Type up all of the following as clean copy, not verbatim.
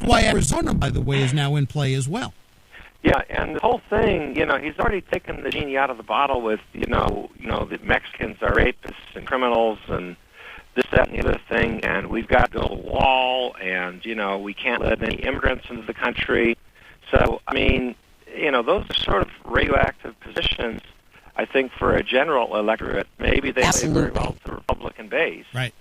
why Arizona, by the way, is now in play as well. Yeah, and the whole thing, he's already taken the genie out of the bottle with, the Mexicans are rapists and criminals and this, that, and the other thing, and we've got to build a wall, and, we can't let any immigrants into the country. So, I mean, those are sort of radioactive positions, I think, for a general electorate. Maybe they play very well to the Republican base. Right.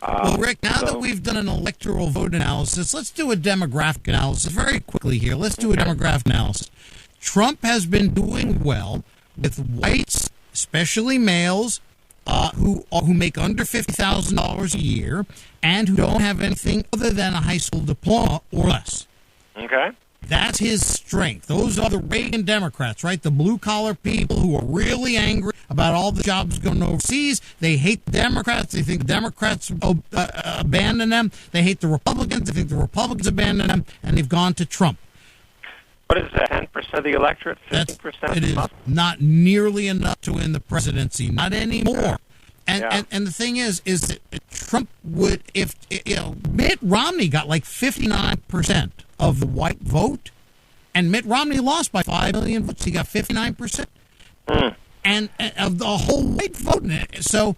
Well, Rick, now that we've done an electoral vote analysis, let's do a demographic analysis very quickly here. Let's do a demographic analysis. Trump has been doing well with whites, especially males, who make under $50,000 a year and who don't have anything other than a high school diploma or less. Okay. That's his strength. Those are the Reagan Democrats, right? The blue-collar people who are really angry about all the jobs going overseas. They hate the Democrats. They think the Democrats abandon them. They hate the Republicans. They think the Republicans abandon them, and they've gone to Trump. What is that, 10% of the electorate, 15%? It is not nearly enough to win the presidency, not anymore. And the thing is that Trump would, if Mitt Romney got like 59% of the white vote, and Mitt Romney lost by 5 million votes. He got 59%, and of the whole white vote. So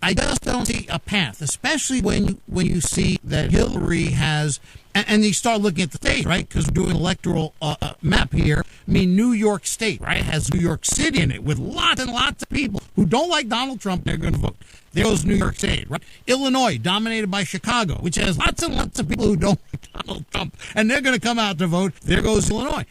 I just don't see a path, especially when you see that Hillary has. And you start looking at the state, right? Because we're doing an electoral map here. I mean, New York State, right, has New York City in it with lots and lots of people who don't like Donald Trump. They're going to vote. There goes New York State, right? Illinois, dominated by Chicago, which has lots and lots of people who don't like Donald Trump, and they're going to come out to vote. There goes Illinois.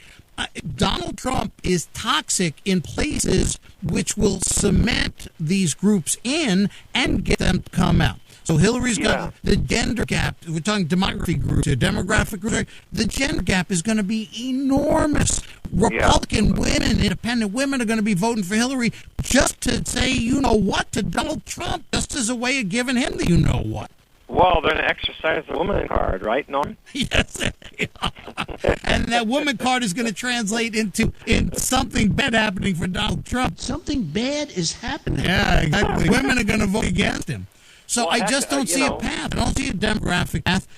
Donald Trump is toxic in places which will cement these groups in and get them to come out. So Hillary's got the gender gap. We're talking demography groups, demographic groups. The gender gap is going to be enormous. Republican women, independent women are going to be voting for Hillary just to say, what, to Donald Trump, just as a way of giving him the what. Well, they're going to exercise the woman card, right, Norm? Yes. And that woman card is going to translate into something bad happening for Donald Trump. Something bad is happening. Yeah, exactly. Women are going to vote against him. So I just don't see a path. I don't see a demographic path.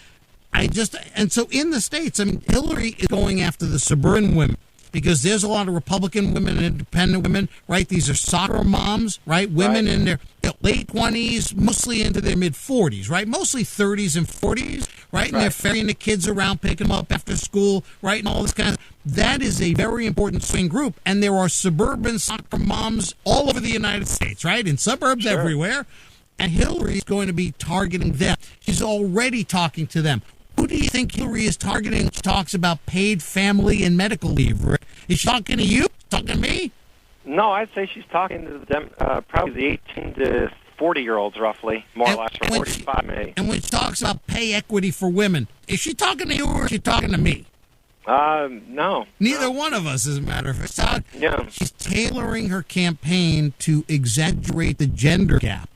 And so in the States, I mean, Hillary is going after the suburban women because there's a lot of Republican women and independent women, right? These are soccer moms, right? Women in their late 20s, mostly into their mid-40s, right? Mostly 30s and 40s, right? And they're ferrying the kids around, picking them up after school, right? And all this kind of. That is a very important swing group. And there are suburban soccer moms all over the United States, right? In suburbs everywhere. And Hillary's going to be targeting them. She's already talking to them. Who do you think Hillary is targeting when she talks about paid family and medical leave? Is she talking to you? Talking to me? No, I'd say she's talking to them, probably the 18 to 40-year-olds, roughly, more or less, or 45 maybe. And when she talks about pay equity for women, is she talking to you or is she talking to me? No. Neither one of us, as a matter of fact. She's tailoring her campaign to exaggerate the gender gap.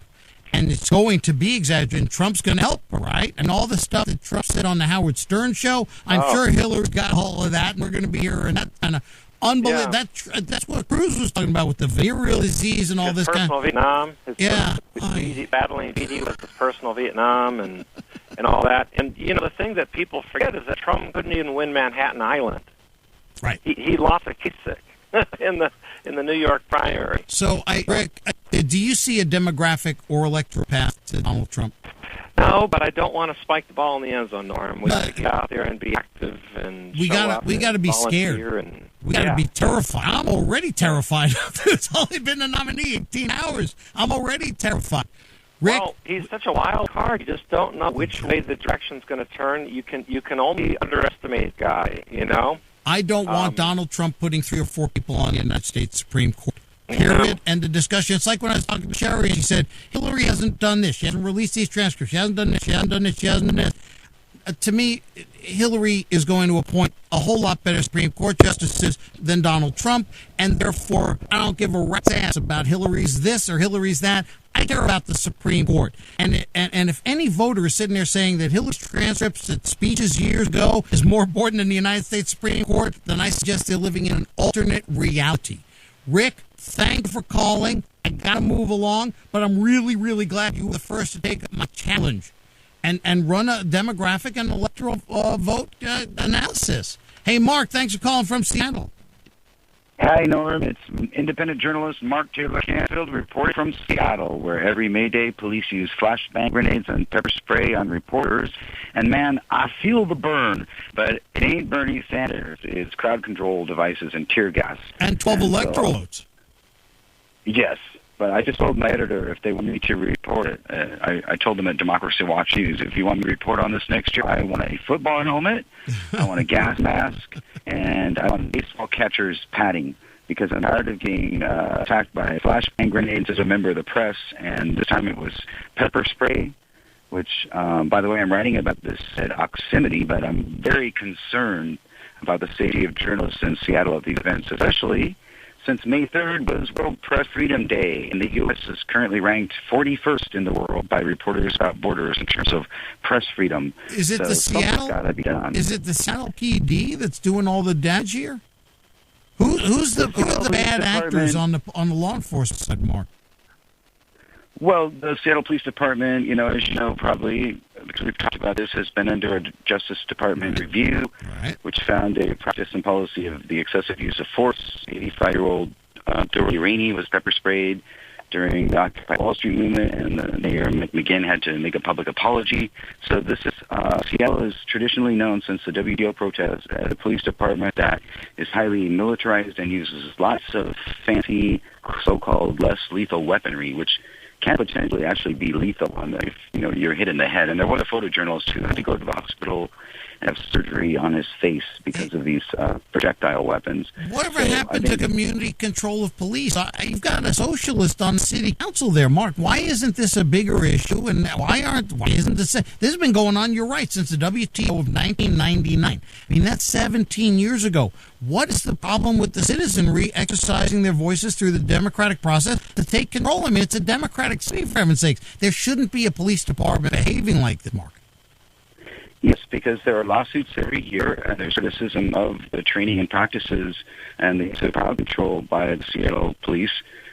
And it's going to be exaggerated, and Trump's going to help her, right? And all the stuff that Trump said on the Howard Stern show, I'm sure Hillary's got all of that, and we're going to be hearing that kind of unbelievable. That's what Cruz was talking about with the venereal disease and all this kind of. Vietnam. His battling VD with his personal Vietnam and all that. And, the thing that people forget is that Trump couldn't even win Manhattan Island. Right. He lost a Kasich in the New York primary. So, Rick, do you see a demographic or electoral path to Donald Trump? No, but I don't want to spike the ball in the end zone, Norm. We got to get out there and be active and we got to be scared. We got to be terrified. I'm already terrified. It's only been the nominee 18 hours. I'm already terrified. Rick, well, he's such a wild card. You just don't know which way the direction's going to turn. You can only underestimate guy. I don't want Donald Trump putting 3 or 4 people on the United States Supreme Court. Period. End of discussion. It's like when I was talking to Sherry and she said, Hillary hasn't done this. She hasn't released these transcripts. She hasn't done this. She hasn't done this. She hasn't done this. To me, Hillary is going to appoint a whole lot better Supreme Court justices than Donald Trump, and therefore I don't give a rat's ass about Hillary's this or Hillary's that. I care about the Supreme Court. And if any voter is sitting there saying that Hillary's transcripts and speeches years ago is more important than the United States Supreme Court, then I suggest they're living in an alternate reality. Rick, thank you for calling. I got to move along, but I'm really, really glad you were the first to take up my challenge. and run a demographic and electoral vote analysis. Hey, Mark, thanks for calling from Seattle. Hi, Norm. It's independent journalist Mark Taylor-Canfield reporting from Seattle, where every May Day police use flashbang grenades and pepper spray on reporters. And, man, I feel the burn, but it ain't Bernie Sanders. It's crowd control devices and tear gas. And 12 electoral votes. Yes, but I just told my editor if they want me to report it. I told them at Democracy Watch News, if you want me to report on this next year, I want a football helmet, I want a gas mask, and I want a baseball catcher's padding, because I'm tired of being attacked by flashbang grenades as a member of the press, and this time it was pepper spray, which, by the way, I'm writing about this at Oximity, but I'm very concerned about the safety of journalists in Seattle at these events, especially since May 3rd was World Press Freedom Day, and the U.S. is currently ranked 41st in the world by Reporters Without Borders in terms of press freedom. Is it the Seattle? Is it the Seattle PD that's doing all the damage here? Who's the bad actors on the law enforcement side, Mark? Well, the Seattle Police Department, as you know, probably, because we've talked about this, has been under a Justice Department review, which found a practice and policy of the excessive use of force. 85-year-old Dorothy Rainey was pepper sprayed during the Occupy Wall Street movement, and the Mayor McGinn had to make a public apology. So this is Seattle is traditionally known since the WDO protest as a police department that is highly militarized and uses lots of fancy, so-called less lethal weaponry, which can potentially actually be lethal if you're hit in the head. And there was a photojournalist who had to go to the hospital and have surgery on his face because of these projectile weapons. Whatever happened to community control of police? You've got a socialist on the city council there, Mark. Why isn't this a bigger issue? And why isn't this? This has been going on, you're right, since the WTO of 1999. I mean, that's 17 years ago. What is the problem with the citizenry exercising their voices through the democratic process to take control? I mean, it's a democratic city, for heaven's sakes. There shouldn't be a police department behaving like this, Mark. Yes, because there are lawsuits every year, and there's criticism of the training and practices and the crowd control by the Seattle police.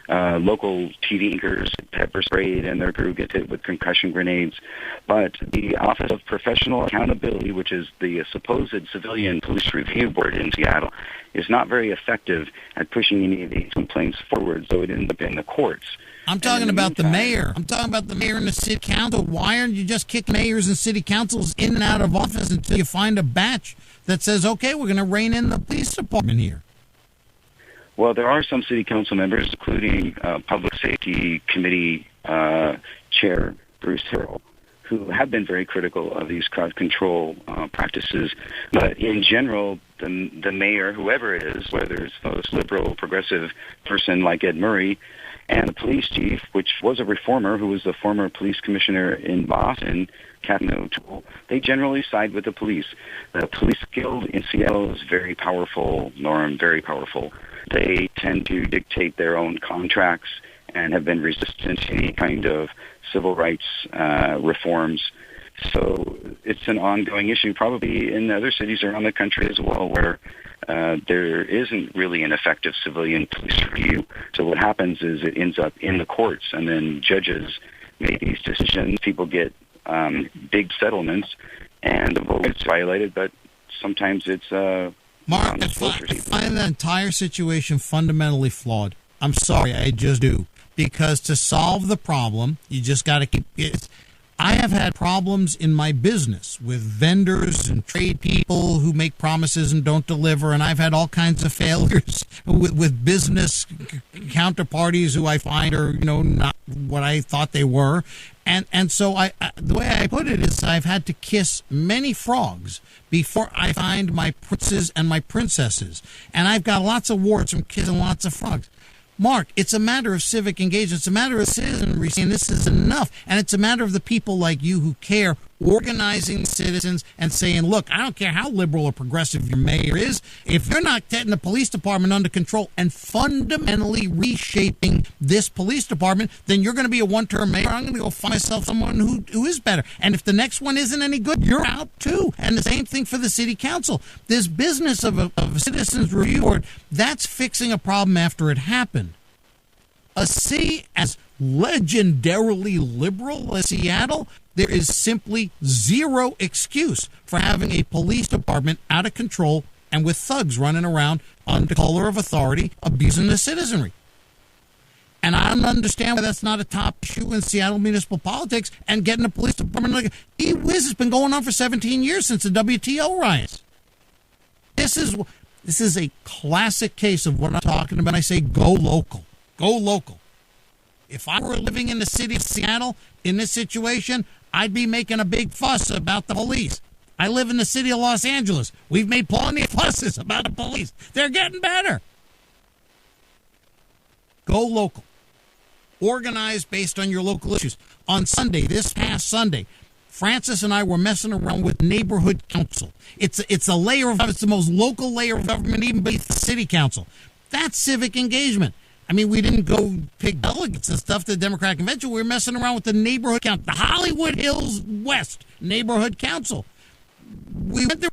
Local TV anchors pepper sprayed, and their crew gets hit with concussion grenades. But the Office of Professional Accountability, which is the supposed civilian police review board in Seattle, is not very effective at pushing any of these complaints forward, so it ends up in the courts. I'm talking about the mayor. I'm talking about the mayor and the city council. Why aren't you just kicking mayors and city councils in and out of office until you find a batch that says, okay, we're going to rein in the police department here? Well, there are some city council members, including Public Safety Committee Chair Bruce Harrell, who have been very critical of these crowd control practices. But in general, the mayor, whoever it is, whether it's a liberal, progressive person like Ed Murray, and the police chief, which was a reformer who was the former police commissioner in Boston, Captain O'Toole, they generally side with the police. The police guild in Seattle is very powerful, Norm, very powerful. They tend to dictate their own contracts and have been resistant to any kind of civil rights reforms. So it's an ongoing issue, probably in other cities around the country as well, where there isn't really an effective civilian police review. So what happens is it ends up in the courts, and then judges make these decisions. People get big settlements, and the vote gets violated, but sometimes it's Mark, I find the entire situation fundamentally flawed. I'm sorry, I just do. Because to solve the problem, you just got to keep it. I have had problems in my business with vendors and trade people who make promises and don't deliver, and I've had all kinds of failures with business counterparties who I find are, not what I thought they were. And so the way I put it is I've had to kiss many frogs before I find my princes and my princesses. And I've got lots of warts from kissing lots of frogs. Mark, it's a matter of civic engagement. It's a matter of citizenry saying this is enough. And it's a matter of the people like you who care, organizing citizens and saying, look, I don't care how liberal or progressive your mayor is. If you're not getting the police department under control and fundamentally reshaping this police department, then you're going to be a one-term mayor. I'm going to go find myself someone who is better. And if the next one isn't any good, you're out too. And the same thing for the city council. This business of a citizens review board, that's fixing a problem after it happened. A city as legendarily liberal as Seattle, there is simply zero excuse for having a police department out of control and with thugs running around under color of authority, abusing the citizenry. And I don't understand why that's not a top issue in Seattle municipal politics, and getting a police department like E-Whiz has been going on for 17 years since the WTO riots. This is a classic case of what I'm talking about. I say go local. Go local. If I were living in the city of Seattle in this situation, I'd be making a big fuss about the police. I live in the city of Los Angeles. We've made plenty of fusses about the police. They're getting better. Go local. Organize based on your local issues. On Sunday, this past Sunday, Francis and I were messing around with neighborhood council. It's a layer of, it's the most local layer of government, even beneath the city council. That's civic engagement. I mean, we didn't go pick delegates and stuff to the Democratic convention. We were messing around with the neighborhood council, the Hollywood Hills West neighborhood council. We went there